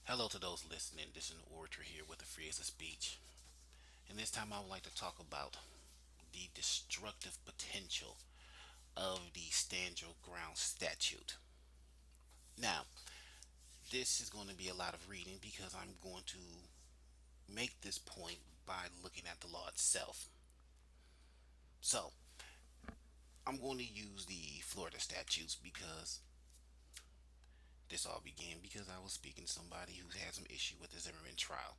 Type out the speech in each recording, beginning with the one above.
Hello to those listening. This is an orator here with the free as a speech. And this time I would like to talk about the destructive potential of the Stand Your Ground statute. Now, this is going to be a lot of reading because I'm going to make this point by looking at the law itself. So, I'm going to use the Florida statutes because this all began because I was speaking to somebody who had some issue with the Zimmerman trial.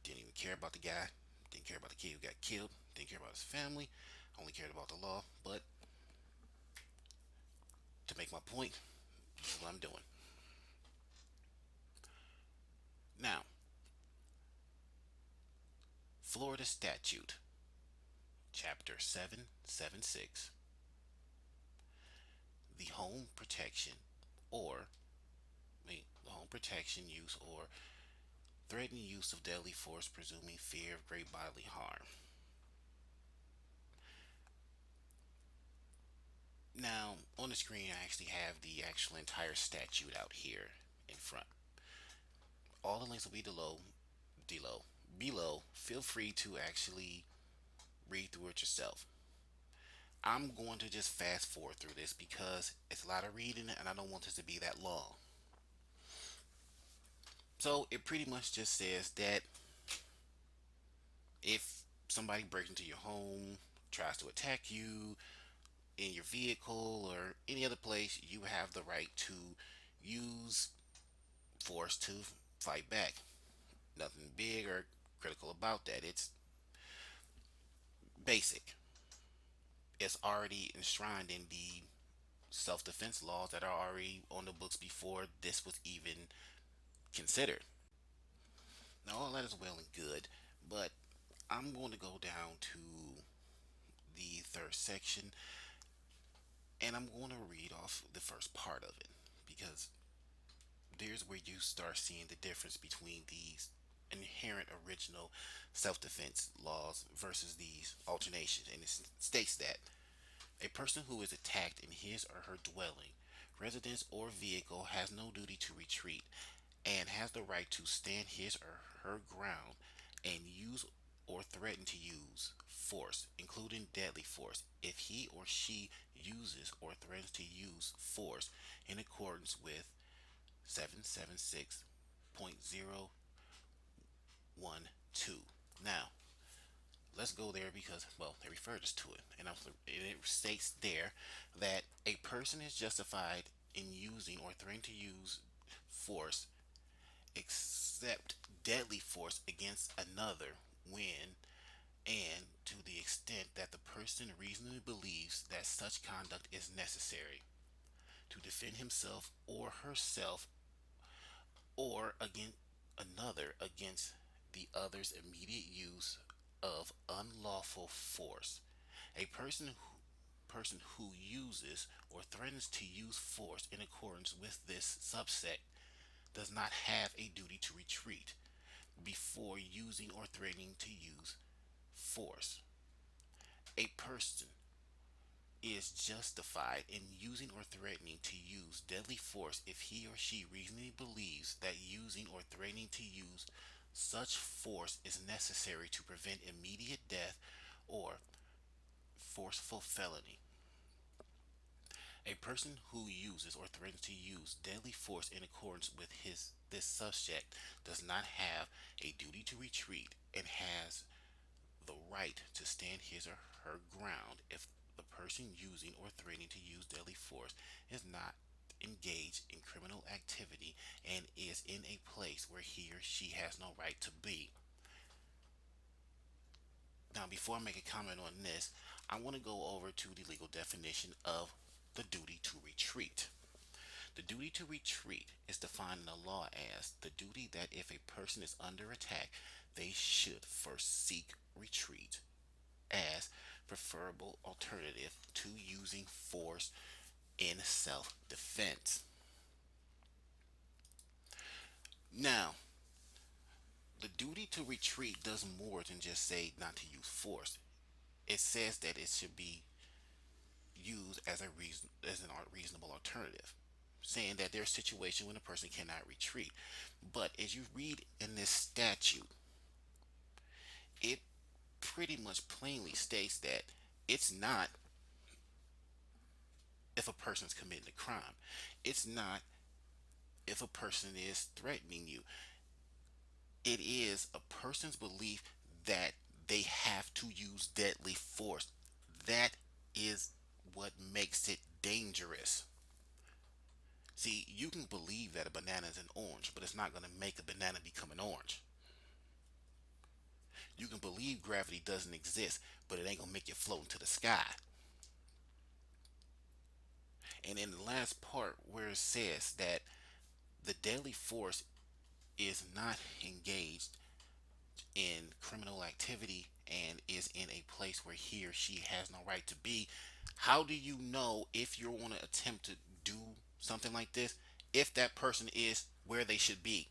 Didn't even care about the guy, didn't care about the kid who got killed, didn't care about his family, only cared about the law. But to make my point, this is what I'm doing. Now, Florida Statute, Chapter 776, the home protection or the home protection use or threatened use of deadly force presuming fear of great bodily harm. Now, on the screen, I actually have the actual entire statute out here in front. All the links will be below. Feel free to actually read through it yourself. I'm going to just fast forward through this because it's a lot of reading and I don't want this to be that long. So it pretty much just says that if somebody breaks into your home, tries to attack you in your vehicle or any other place, you have the right to use force to fight back. Nothing big or critical about that. It's basic. It's already enshrined in the self defense laws that are already on the books before this was even considered. Now, all that is well and good, but I'm going to go down to the third section and I'm going to read off the first part of it because there's where you start seeing the difference between these inherent original self defense laws versus these alternations. And it states that a person who is attacked in his or her dwelling, residence, or vehicle has no duty to retreat and has the right to stand his or her ground and use or threaten to use force, including deadly force, if he or she uses or threatens to use force in accordance with 776.012. Now, let's go there because, well, they refers to it, and it states there that a person is justified in using or threatening to use force except deadly force against another when and to the extent that the person reasonably believes that such conduct is necessary to defend himself or herself or against another against the other's immediate use of unlawful force. A person who uses or threatens to use force in accordance with this subsect does not have a duty to retreat before using or threatening to use force. A person is justified in using or threatening to use deadly force if he or she reasonably believes that using or threatening to use such force is necessary to prevent immediate death or forceful felony. A person who uses or threatens to use deadly force in accordance with his this subject does not have a duty to retreat and has the right to stand his or her ground if the person using or threatening to use deadly force is not engaged in criminal activity and is in a place where he or she has no right to be. Now, before I make a comment on this, I want to go over to the legal definition of the duty to retreat. The duty to retreat is defined in the law as the duty that if a person is under attack, they should first seek retreat as preferable alternative to using force in self-defense. Now, the duty to retreat does more than just say not to use force. It says that it should be used as a reasonable alternative. saying that there's a situation when a person cannot retreat. But as you read in this statute, it pretty much plainly states that it's not if a person's committing a crime. It's not if a person is threatening you. It is a person's belief that they have to use deadly force. That is what makes it dangerous. See, you can believe that a banana is an orange, but it's not going to make a banana become an orange. You can believe gravity doesn't exist, but it ain't going to make you float into the sky. And in the last part where it says that the deadly force is not engaged in criminal activity and is in a place where he or she has no right to be, how do you know if you're going to attempt to do something like this if that person is where they should be?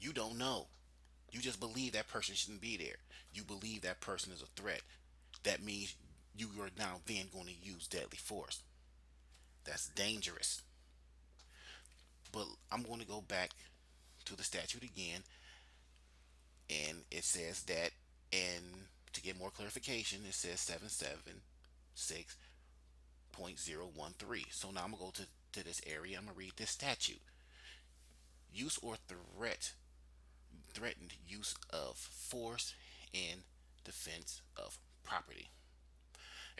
You don't know. You just believe that person shouldn't be there. You believe that person is a threat. That means you are now then going to use deadly force. That's dangerous. But I'm going to go back to the statute again, and it says that, and to get more clarification, it says 776.013. So now I'm going to go to this area. I'm going to read this statute. Use or threatened use of force in defense of property.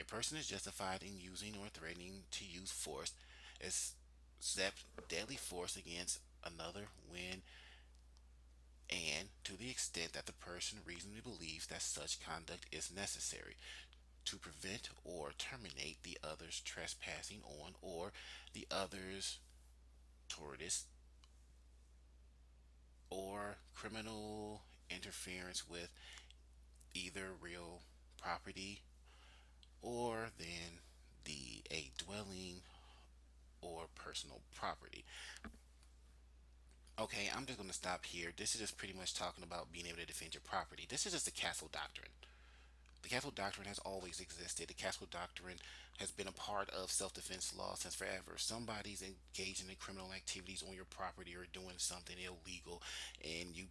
A person is justified in using or threatening to use force, except deadly force against another when and to the extent that the person reasonably believes that such conduct is necessary to prevent or terminate the other's trespassing on or the other's tortious or criminal interference with either real property or then the a dwelling or personal property. Okay, I'm just going to stop here. This is just pretty much talking about being able to defend your property. This is just the castle doctrine. The castle doctrine has always existed. The castle doctrine has been a part of self-defense law since forever. If somebody's engaging in criminal activities on your property or doing something illegal and you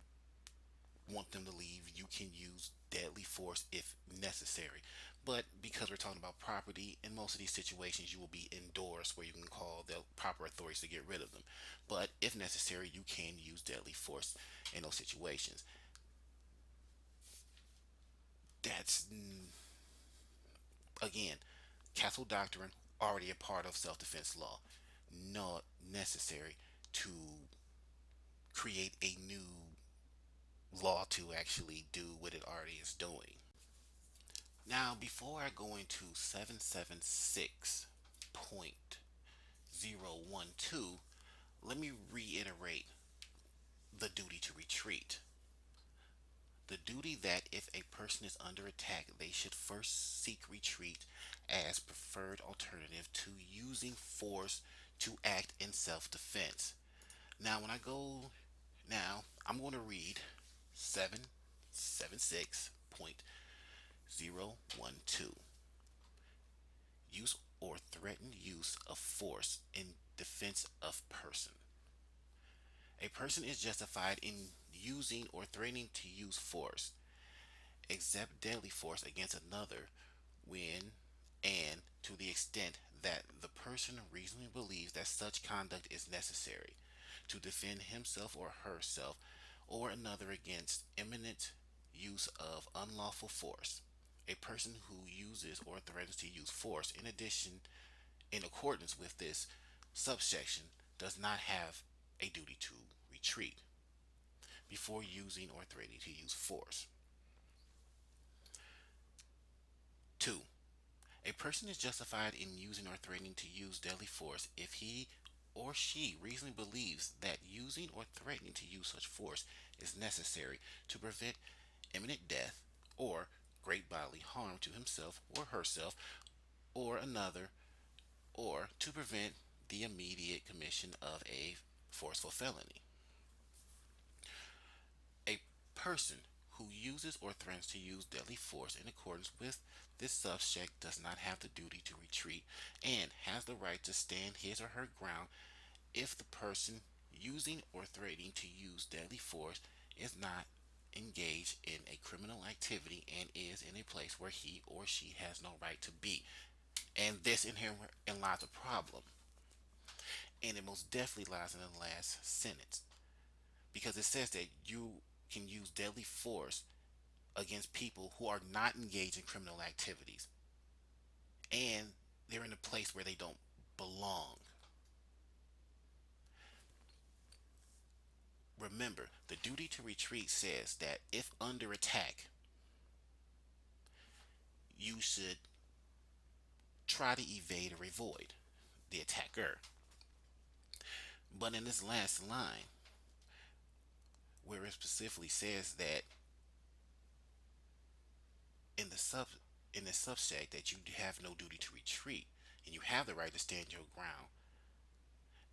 want them to leave, you can use deadly force if necessary. But because we're talking about property, in most of these situations, you will be indoors where you can call the proper authorities to get rid of them. But if necessary, you can use deadly force in those situations. That's, again, castle doctrine already a part of self-defense law. Not necessary to create a new law to actually do what it already is doing. Now, before I go into 776.012, let me reiterate the duty to retreat. The duty that if a person is under attack, they should first seek retreat as preferred alternative to using force to act in self-defense. Now, when I go now, I'm going to read 776.012. Use or threatened use of force in defense of person. A person is justified in using or threatening to use force, except deadly force against another when and to the extent that the person reasonably believes that such conduct is necessary to defend himself or herself or another against imminent use of unlawful force. A person who uses or threatens to use force in addition in accordance with this subsection does not have a duty to retreat before using or threatening to use force. 2. A person is justified in using or threatening to use deadly force if he or she reasonably believes that using or threatening to use such force is necessary to prevent imminent death or great bodily harm to himself or herself or another, or to prevent the immediate commission of a forceful felony. A person who uses or threatens to use deadly force in accordance with this subject does not have the duty to retreat and has the right to stand his or her ground if the person using or threatening to use deadly force is not engaged in a criminal activity and is in a place where he or she has no right to be. And this in here lies a problem. And it most definitely lies in the last sentence. Because it says that you can use deadly force against people who are not engaged in criminal activities. And they're in a place where they don't belong. Remember, the duty to retreat says that if under attack, you should try to evade or avoid the attacker. But in this last line, where it specifically says that in the sub in the subset that you have no duty to retreat and you have the right to stand your ground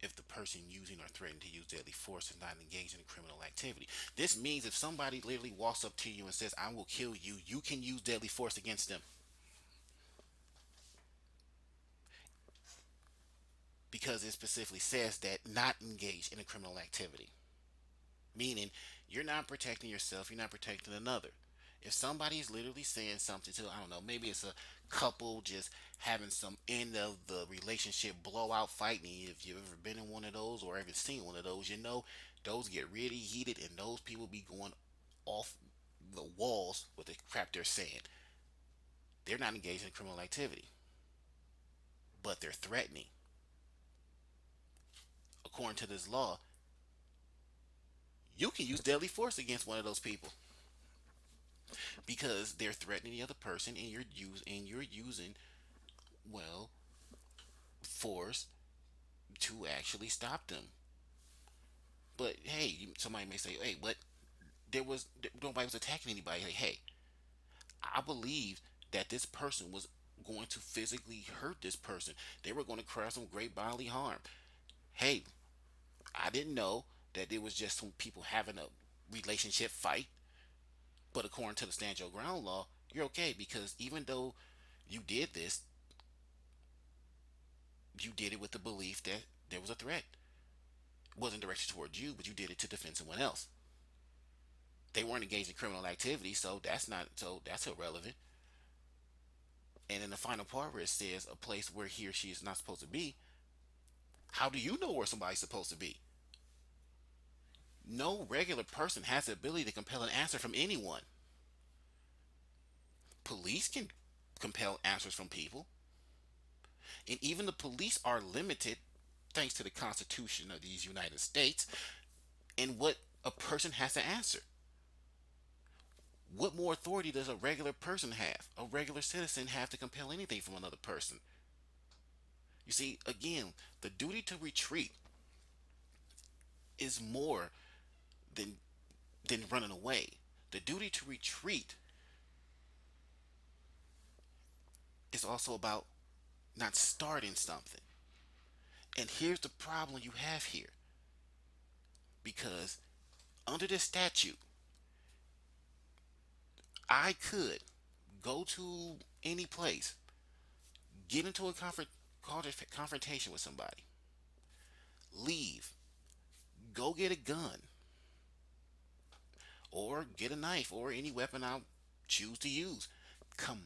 if the person using or threatening to use deadly force is not engaged in a criminal activity. This means if somebody literally walks up to you and says, "I will kill you," you can use deadly force against them because it specifically says that not engaged in a criminal activity. Meaning, you're not protecting yourself, you're not protecting another. If somebody's literally saying something to, I don't know, maybe it's a couple just having some end of the relationship blowout fighting. If you've ever been in one of those or ever seen one of those, you know those get really heated and those people be going off the walls with the crap they're saying. They're not engaged in criminal activity, but they're threatening. According to this law, you can use deadly force against one of those people because they're threatening the other person and you're using, well, force to actually stop them. But hey, somebody may say, "Hey, but nobody was attacking anybody." Like, hey, I believe that this person was going to physically hurt this person. They were going to cause some great bodily harm. Hey, I didn't know that it was just some people having a relationship fight. But according to the stand your ground law, you're okay because even though you did this, you did it with the belief that there was a threat. It wasn't directed towards you, but you did it to defend someone else. They weren't engaged in criminal activity, so that's irrelevant. And in the final part where it says a place where he or she is not supposed to be, how do you know where somebody's supposed to be? No regular person has the ability to compel an answer from anyone. Police can compel answers from people, and even the police are limited, thanks to the Constitution of these United States, in what a person has to answer. What more authority does a regular person have, a regular citizen have to compel anything from another person? You see, again, the duty to retreat is more than running away. The duty to retreat is also about not starting something. And here's the problem you have here. Because under this statute, I could go to any place, get into a confrontation with somebody, leave, go get a gun, or get a knife, or any weapon I choose to use, come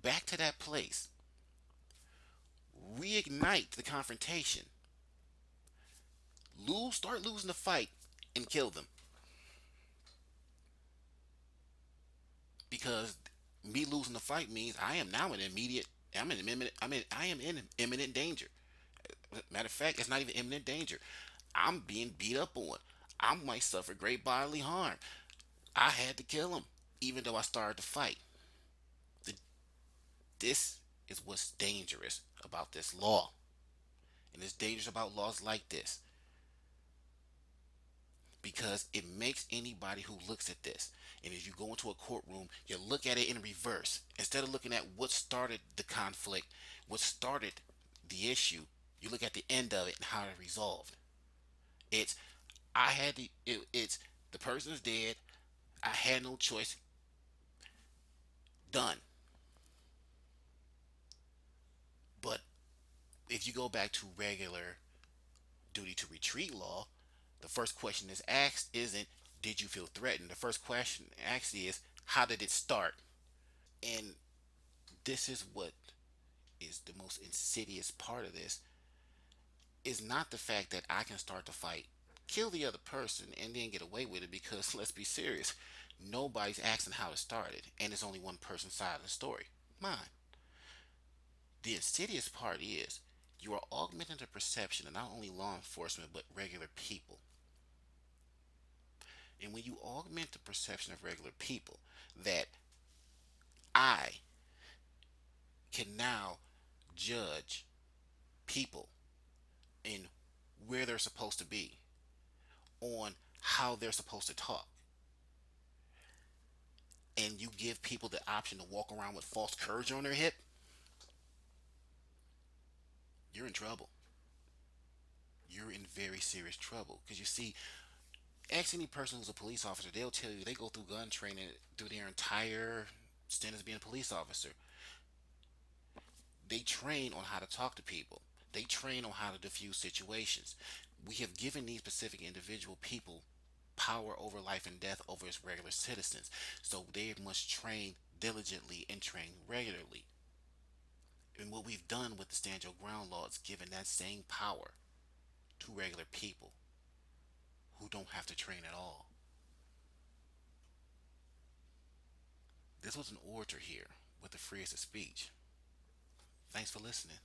back to that place, reignite the confrontation, start losing the fight, and kill them. Because me losing the fight means I am now in immediate. I'm in imminent. I am in imminent danger. Matter of fact, it's not even imminent danger. I'm being beat up on. I might suffer great bodily harm. I had to kill him, even though I started the fight. The, this is what's dangerous about this law, and it's dangerous about laws like this because it makes anybody who looks at this, and if you go into a courtroom, you look at it in reverse. Instead of looking at what started the conflict, what started the issue, you look at the end of it and how it resolved. It's I had the it's the person's dead. I had no choice. Done. But if you go back to regular duty to retreat law, the first question is asked isn't did you feel threatened? The first question asked is how did it start? And this is what is the most insidious part of this is not the fact that I can start to fight, kill the other person, and then get away with it because let's be serious, nobody's asking how it started, and it's only one person's side of the story, mine. The insidious part is you are augmenting the perception of not only law enforcement but regular people. And when you augment the perception of regular people, that I can now judge people in where they're supposed to be, on how they're supposed to talk, and you give people the option to walk around with false courage on their hip, you're in trouble. You're in very serious trouble. Because you see, ask any person who's a police officer, they'll tell you they go through gun training through their entire stint as being a police officer. They train on how to talk to people. They train on how to diffuse situations. We have given these specific individual people power over life and death over its regular citizens. So they must train diligently and train regularly. And what we've done with the stand your ground law is given that same power to regular people who don't have to train at all. This was an orator here with the freest of speech. Thanks for listening.